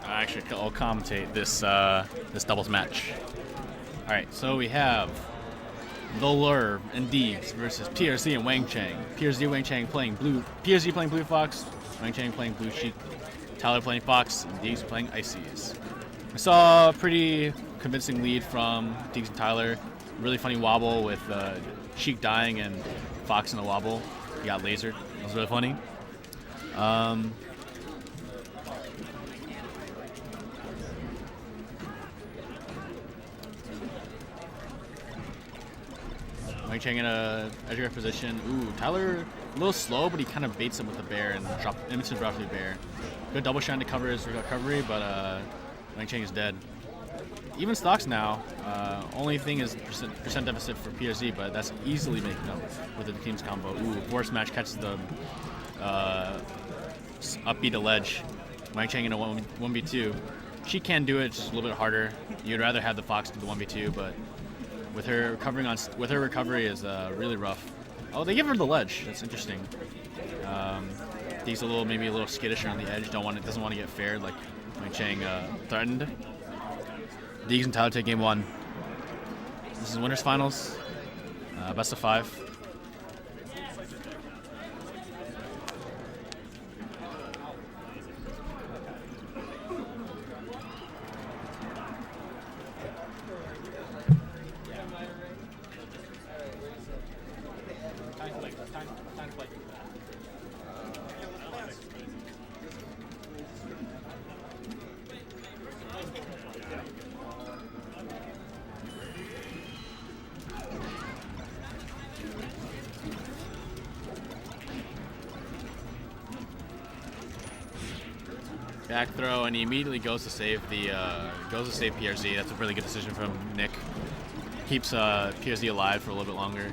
Actually, I'll commentate this this doubles match. All right, so we have Thailer and Deegs versus PRZ and Whangchang. PRZ and Whangchang playing blue. PRZ playing blue Fox. Whangchang playing blue Sheik. Thailer playing Fox. And Deegs playing Ices. I saw a pretty convincing lead from Deegs and Thailer. Really funny wobble with Sheik dying and Fox in the wobble. He got lasered. It was really funny. Whangchang in a edge guard position. Ooh, Thailer a little slow, but he kind of baits him with the bear and instant drop the bear. Good double shine to cover his recovery, but Whangchang is dead. Even stocks now. Only thing is percent deficit for PRZ, but that's easily making up with the team's combo. Ooh, force match catches the upbeat to ledge. Whangchang in a 1v2. She can do it, just a little bit harder. You'd rather have the Fox do the 1v2, but with her recovering with her recovery is really rough. Oh, they give her the ledge. That's interesting. He's maybe a little skittish on the edge. Doesn't want to get fared like Whangchang threatened. Deegs and Thailer take game 1. This is winners finals, best of 5. Back throw, and he immediately goes to save PRZ. That's a really good decision from Nick. Keeps PRZ alive for a little bit longer.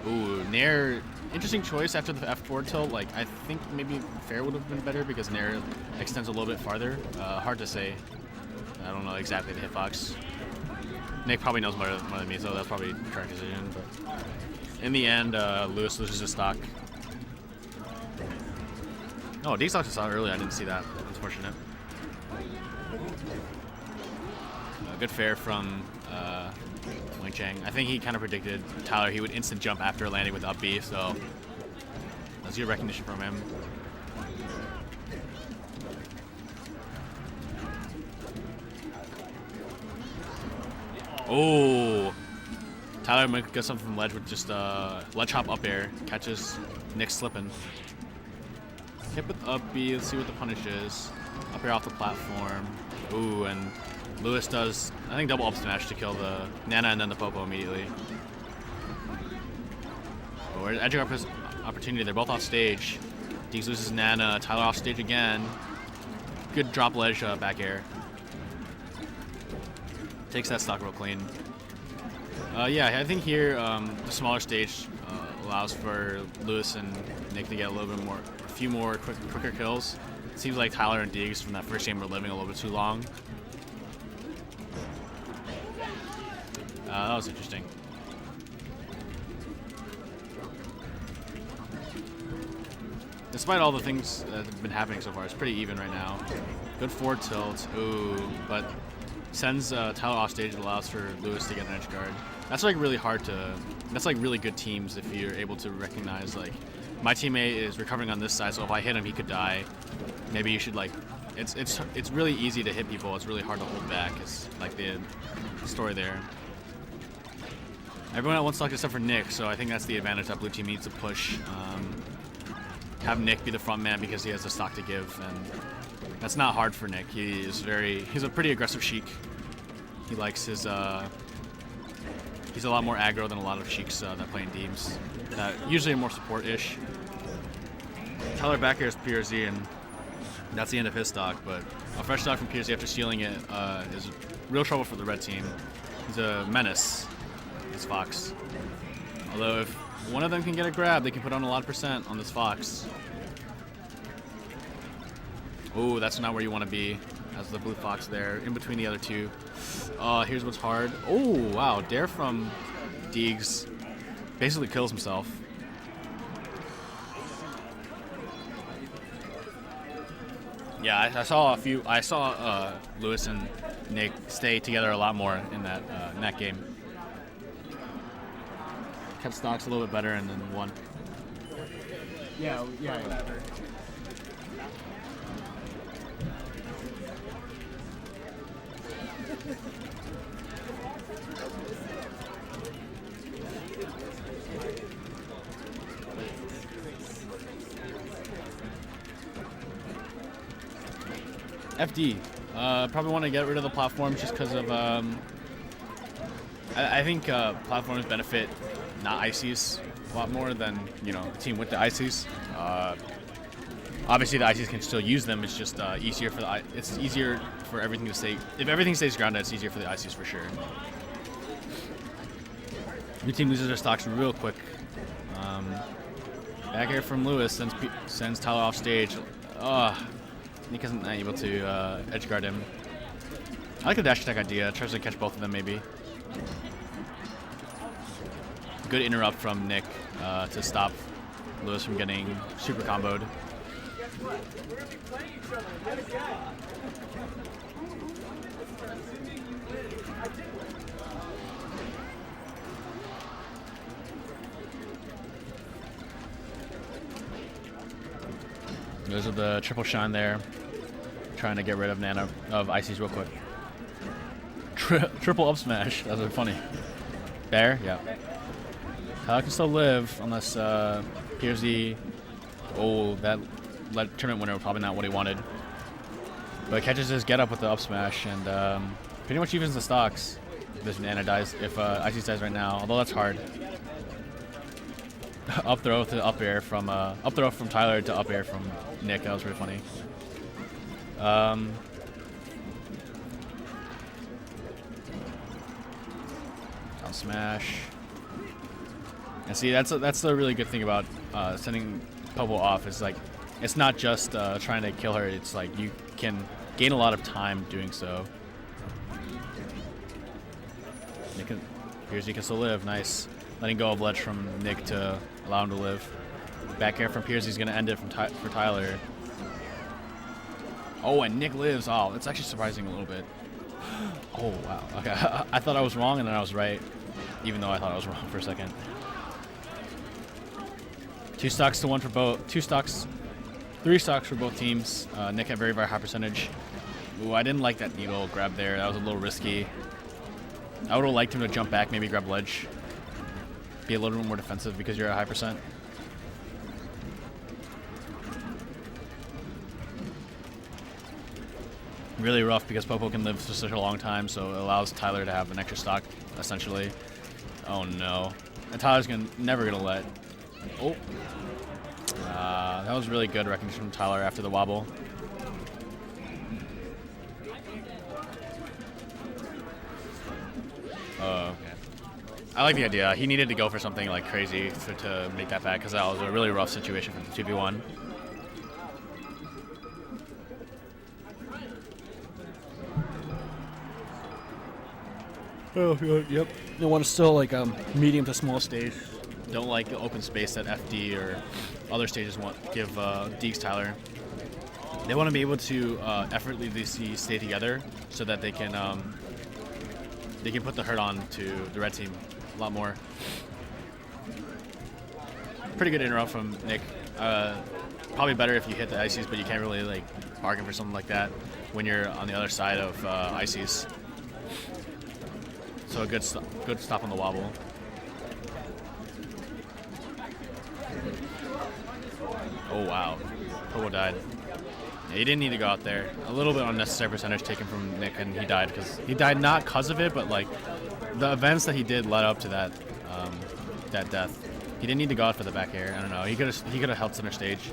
Ooh, Nair, interesting choice after the F4 tilt. Like, I think maybe fair would have been better because Nair extends a little bit farther. Hard to say. I don't know exactly the hitbox. Nick probably knows more than me, so that's probably the correct decision. But in the end, Lewis loses his stock. Oh, Deegs lost his stock early. I didn't see that. Unfortunate. Good fair from Whangchang. I think he kind of predicted Thailer. He would instant jump after landing with up B, so that's good recognition from him. Oh, Thailer might get something from ledge with just ledge hop up air. Catches Nick slipping. Hit with up B. Let's see what the punish is. Up air off the platform. Ooh, and Lewis does, I think, double up smash to kill the Nana and then the Popo immediately. Oh, we're edging up his opportunity. They're both off stage. Deegs loses Nana. Tyler off stage again. Good drop ledge back air. Takes that stock real clean. Yeah, I think here the smaller stage allows for Lewis and Nick to get a little bit more, a few more quicker kills. It seems like Tyler and Deegs from that first game were living a little bit too long. That was interesting. Despite all the things that have been happening so far, it's pretty even right now. Good forward tilt, ooh, but sends Tyler off stage and allows for Lewis to get an edge guard. That's like really hard to, that's like really good teams if you're able to recognize like, my teammate is recovering on this side, so if I hit him, he could die. Maybe you should like, it's really easy to hit people, it's really hard to hold back, it's like the story there. Everyone at one stock except for Nick, so I think that's the advantage that blue team needs to push. Have Nick be the front man because he has the stock to give, and that's not hard for Nick. He's a pretty aggressive Sheik. He likes his, he's a lot more aggro than a lot of Sheiks that play in teams. That usually are more support-ish. Tyler back air is PRZ, and that's the end of his stock, but a fresh stock from PRZ after stealing it is real trouble for the red team. He's a menace, this Fox. Although if one of them can get a grab, they can put on a lot of percent on this Fox. Oh, that's not where you want to be, as the blue Fox there, in between the other two. Here's what's hard. Oh, wow, dare from Deegs. Basically kills himself. Yeah, I saw Lewis and Nick stay together a lot more in that game. Kept stocks a little bit better and then won. Yeah. FD. Probably want to get rid of the platforms just because of I think platforms benefit not ICs a lot more than, you know, the team with the ICs. Obviously the ICs can still use them, it's just easier for it's easier for everything to stay, if everything stays grounded, it's easier for the ICs for sure. Your team loses their stocks real quick. Back air from Lewis sends Tyler off stage. Nick isn't able to edge guard him. I like the dash attack idea, tries to catch both of them maybe. Good interrupt from Nick to stop Lewis from getting super comboed. Those are the triple shine there. Trying to get rid of Nana of ICs real quick. Triple up smash. That was funny. Bear, yeah. Tyler can still live unless PRZ. Oh, that tournament winner was probably not what he wanted. But catches his get up with the up smash and pretty much evens the stocks. If this Nana dies, if IC dies right now, although that's hard. Up throw to up air from Tyler to up air from Nick. That was really funny. Down smash. And see, that's the really good thing about sending Popo off. Is like, it's not just trying to kill her. It's like you can gain a lot of time doing so. PRZ can still live. Nice. Letting go of ledge from Nick to allow him to live. Back air from PRZ is going to end it for Tyler. Oh, and Nick lives. Oh, that's actually surprising a little bit. Oh, wow. Okay, I thought I was wrong, and then I was right, even though I thought I was wrong for a second. 2 stocks to 1 for both. 3 stocks for both teams. Nick had very, very high percentage. Ooh, I didn't like that needle grab there. That was a little risky. I would have liked him to jump back, maybe grab ledge. Be a little bit more defensive because you're at high percent. Really rough because Popo can live for such a long time, so it allows Tyler to have an extra stock, essentially. Oh no. And Tyler's never gonna let Oh. That was really good recognition from Tyler after the wobble. Oh, okay. I like the idea. He needed to go for something like crazy to make that back because that was a really rough situation for the 2v1. Oh, yep. You want to still like medium to small stage. Don't like the open space that FD or other stages give Deegs Tyler. They want to be able to effortlessly stay together so that they can put the hurt on to the red team a lot more. Pretty good interrupt from Nick. Probably better if you hit the ices, but you can't really like bargain for something like that when you're on the other side of ices. So a good stop on the wobble. Oh wow, Pogo died. Yeah, he didn't need to go out there. A little bit unnecessary percentage taken from Nick, and he died not because of it, but like the events that he did led up to that that death. He didn't need to go out for the back air. I don't know. He could have held center stage.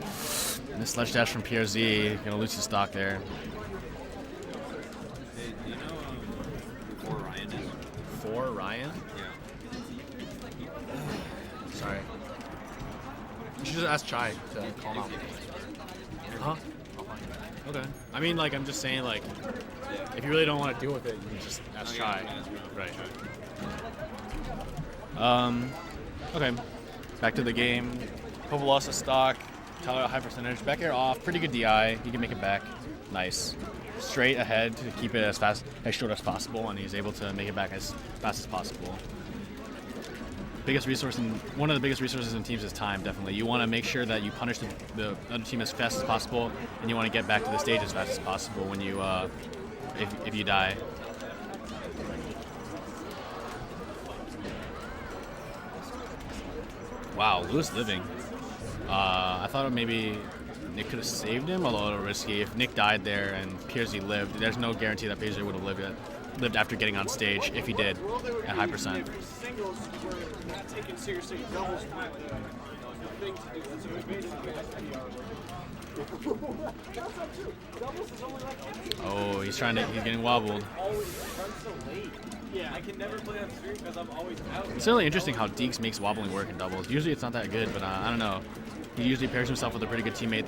And the sledge dash from PRZ gonna lose his stock there. Hey, do you know who Ryan is? For Ryan? Yeah. Sorry. You should just ask Chai to call him out. Huh? Okay. I mean, like, I'm just saying, like, if you really don't want to deal with it, you can just ask Chai. Right. Okay. Back to the game. Povo lost his stock. Tyler a high percentage. Back air off. Pretty good DI. He can make it back. Nice. Straight ahead to keep it as short as possible, and he's able to make it back as fast as possible. One of the biggest resources in teams is time, definitely. You want to make sure that you punish the other team as fast as possible, and you want to get back to the stage as fast as possible when you, if you die. Wow, Lewis living. I thought maybe Nick could have saved him, although a little risky. If Nick died there and PRZ lived, there's no guarantee that PRZ would have lived after getting on stage, if he did, at high percent. Oh, he's getting wobbled. Yeah, I can never play on stream because I'm always out. It's really interesting how Deegs makes wobbling work in doubles. Usually it's not that good, but I don't know. He usually pairs himself with a pretty good teammate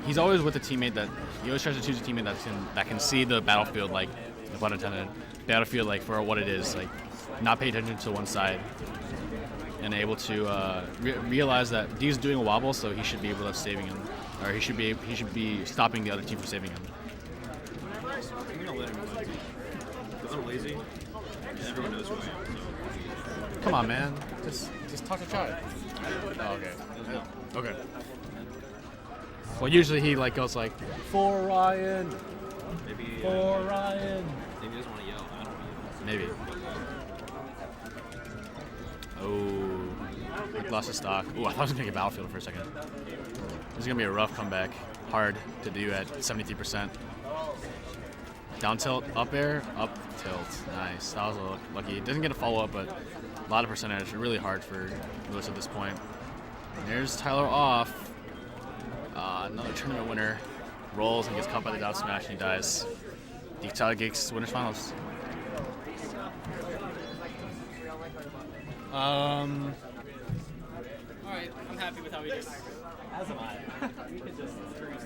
he's always with a teammate he always tries to choose a teammate that can see the battlefield, like, no pun intended, battlefield like for what it is, like not pay attention to one side, and able to realize that Deegs is doing a wobble, so he should be able to saving him, or he should be stopping the other team from saving him. I'm gonna let him win. Because I'm lazy, and everyone knows who I am. So. Come on, man. Just talk to Chai. Oh, okay. Okay. Well, usually he goes like, for Ryan. Maybe. For Ryan. Maybe he doesn't want to yell. I don't want to Maybe. Oh, Rick lost his stock. Oh, I thought I was gonna get Battlefield for a second. This is gonna be a rough comeback. Hard to do at 73%. Down tilt, up air, up tilt. Nice. That was lucky. Doesn't get a follow up, but a lot of percentage. Really hard for Lewis at this point. And there's Tyler off. Another tournament winner. Rolls and gets caught by the down smash and he dies. Tyler Geeks winners finals. Alright, I'm happy with how he did. As am I. We could just cruise